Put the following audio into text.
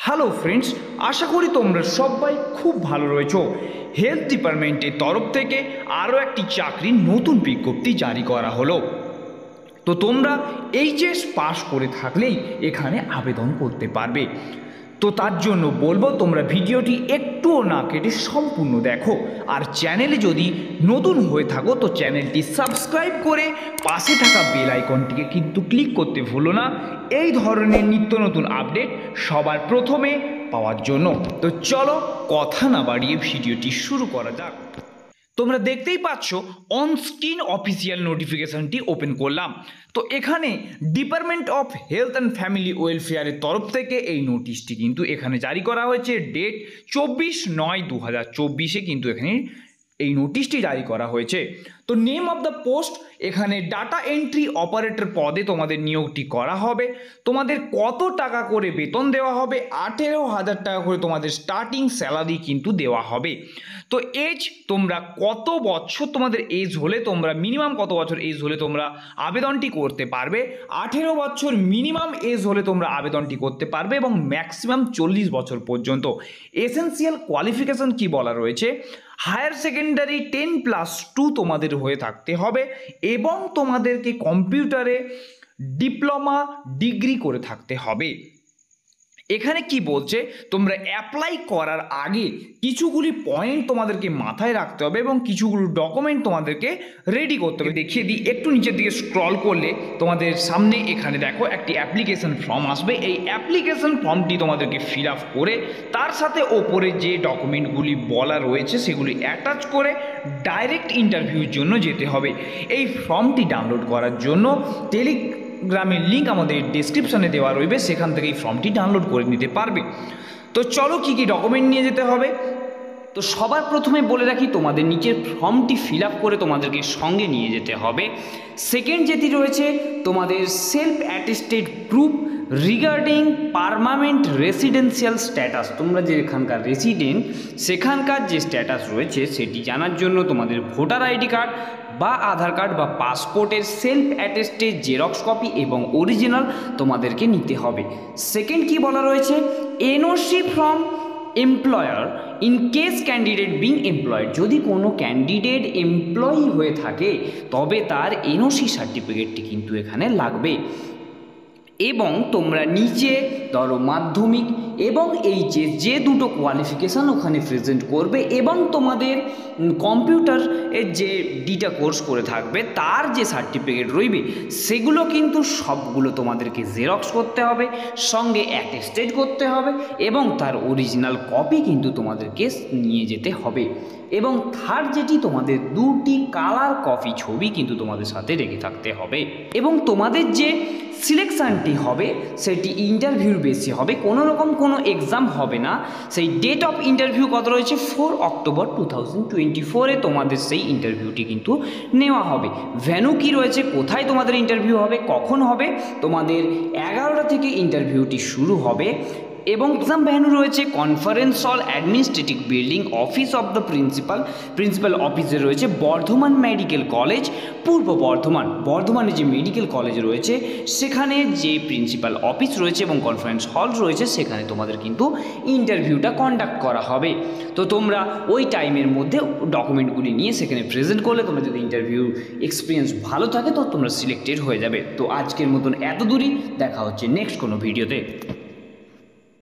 Hello friends, আশা করি তোমরা সবাই খুব ভালো রয়েছো। হেলথ ডিপার্টমেন্টের তরফ থেকে আরও একটি চাকরির নতুন বিজ্ঞপ্তি জারি করা হলো। তো তোমরা এইচএস পাস করে থাকলেই এখানে আবেদন করতে পারবে। তো তার জন্য বলবো তোমরা ভিডিওটি একটুও না কেটে সম্পূর্ণ দেখো। আর চ্যানেলে যদি নতুন হয়ে থাকো তো চ্যানেলটি সাবস্ক্রাইব করে পাশে থাকা বেল আইকনটিকে কিন্তু ক্লিক করতে ভুলো না, এই ধরনের নিত্য নতুন আপডেট সবার প্রথমে পাওয়ার জন্য। তো চলো কথা না বাড়িয়ে ভিডিওটি শুরু করা যাক। তোমরা দেখতেই পাচ্ছ অন স্ক্রিন অফিসিয়াল নোটিফিকেশনটি ওপেন করলাম। তো এখানে department of health and family ওয়েলফেয়ারের তরফ থেকে এই নোটিশটি কিন্তু এখানে জারি করা হয়েছে। ডেট 24/9/2024 কিন্তু এখানে এই নোটিশটি জারি করা হয়েছে। তো নেম অফ দ্য পোস্ট, এখানে ডাটা এন্ট্রি অপারেটর পদে তোমাদের নিয়োগটি করা হবে। তোমাদের কত টাকা করে বেতন দেওয়া হবে? 18,000 টাকা করে তোমাদের স্টার্টিং স্যালারি কিন্তু দেওয়া হবে। তো এজ, তোমরা কত বছর তোমাদের এজ হলে তোমরা মিনিমাম কত বছর এজ হলে তোমরা আবেদনটি করতে পারবে? 18 বছর মিনিমাম এজ হলে তোমরা আবেদনটি করতে পারবে এবং ম্যাক্সিমাম 40 বছর পর্যন্ত। এসেন্সিয়াল কোয়ালিফিকেশন কি বলা রয়েছে? হায়ার সেকেন্ডারি 10+2 তোমাদের হয়ে থাকতে হবে এবং তোমাদেরকে কম্পিউটারে ডিপ্লোমা ডিগ্রি করে থাকতে হবে। এখানে কি বলছে, তোমরা অ্যাপ্লাই করার আগে কিছুগুলি পয়েন্ট তোমাদেরকে মাথায় রাখতে হবে এবং কিছুগুলো ডকুমেন্ট তোমাদেরকে রেডি করতে হবে। দেখিয়ে দিই, একটু নিচের দিকে স্ক্রল করলে তোমাদের সামনে এখানে দেখো একটি অ্যাপ্লিকেশন ফর্ম আসবে। এই অ্যাপ্লিকেশন ফর্মটি তোমাদেরকে ফিল আপ করে তার সাথে ওপরে যে ডকুমেন্টগুলি বলা রয়েছে সেগুলি অ্যাটাচ করে ডাইরেক্ট ইন্টারভিউর জন্য যেতে হবে। এই ফর্মটি ডাউনলোড করার জন্য টেলিগ্রামের লিঙ্ক আমাদের ডেসক্রিপশনে দেওয়া রইবে, সেখান থেকে এই ফর্মটি ডাউনলোড করে নিতে পারবে। তো চলো কি কি ডকুমেন্ট নিয়ে যেতে হবে। তো সবার প্রথমে বলে রাখি, তোমাদের নিচের ফর্মটি ফিল আপ করে তোমাদেরকে সঙ্গে নিয়ে যেতে হবে। সেকেন্ড যেটি রয়েছে, তোমাদের self attested proof regarding permanent residential status. তোমরা যে এখানকার রেসিডেন্ট সেখানকার যে স্ট্যাটাস রয়েছে সেটি জানার জন্য তোমাদের ভোটার আইডি কার্ড বা আধার কার্ড বা পাসপোর্টের সেলফ অ্যাটেস্টেড জেরক্স কপি এবং অরিজিনাল তোমাদেরকে নিতে হবে। সেকেন্ড কি বলা রয়েছে, NOC from employer in case candidate being employed. যদি কোনো ক্যান্ডিডেট এমপ্লয়ি হয়ে থাকে তবে তার এনওসি সার্টিফিকেটটি কিন্তু এখানে লাগবে। এবং তোমরা নিচে ধরো মাধ্যমিক এবং এইচএস যে দুটো কোয়ালিফিকেশান ওখানে প্রেজেন্ট করবে এবং তোমাদের কম্পিউটারের যে ডিটা কোর্স করে থাকবে তার যে সার্টিফিকেট রইবে সেগুলো কিন্তু সবগুলো তোমাদেরকে জেরক্স করতে হবে, সঙ্গে অ্যাটেস্টেড করতে হবে এবং তার অরিজিনাল কপি কিন্তু তোমাদেরকে নিয়ে যেতে হবে। এবং থার্ড যেটি, তোমাদের দুটি কালার কপি ছবি কিন্তু তোমাদের সাথে রেখে থাকতে হবে। এবং তোমাদের যে সিলেকশানটি হবে সেটি ইন্টারভিউর বেসে হবে, কোনো রকম কোনো এক্সাম হবে না। সেই ডেট অফ ইন্টারভিউ কত রয়েছে, 4 অক্টোবর 2024 তোমাদের সেই ইন্টারভিউটি কিন্তু নেওয়া হবে। ভেন্যু কি রয়েছে, কোথায় তোমাদের ইন্টারভিউ হবে, কখন হবে? তোমাদের 11টা থেকে ইন্টারভিউটি শুরু হবে এবং এক্সাম ভেন্যু রয়েছে conference hall, administrative building, office of the principal অফিসে রয়েছে বর্ধমান মেডিকেল কলেজ, পূর্ব বর্ধমানে যে মেডিকেল কলেজ রয়েছে সেখানে যে প্রিন্সিপাল অফিস রয়েছে এবং কনফারেন্স হল রয়েছে সেখানে তোমাদের কিন্তু ইন্টারভিউটা কন্ডাক্ট করা হবে। তো তোমরা ওই টাইমের মধ্যে ডকুমেন্টগুলি নিয়ে সেখানে প্রেজেন্ট করলে তোমরা যদি ইন্টারভিউ এক্সপিরিয়েন্স ভালো থাকে তো তোমরা সিলেক্টেড হয়ে যাবে। তো আজকের মতন এত দূরই, দেখা হচ্ছে নেক্সট কোনো ভিডিওতে।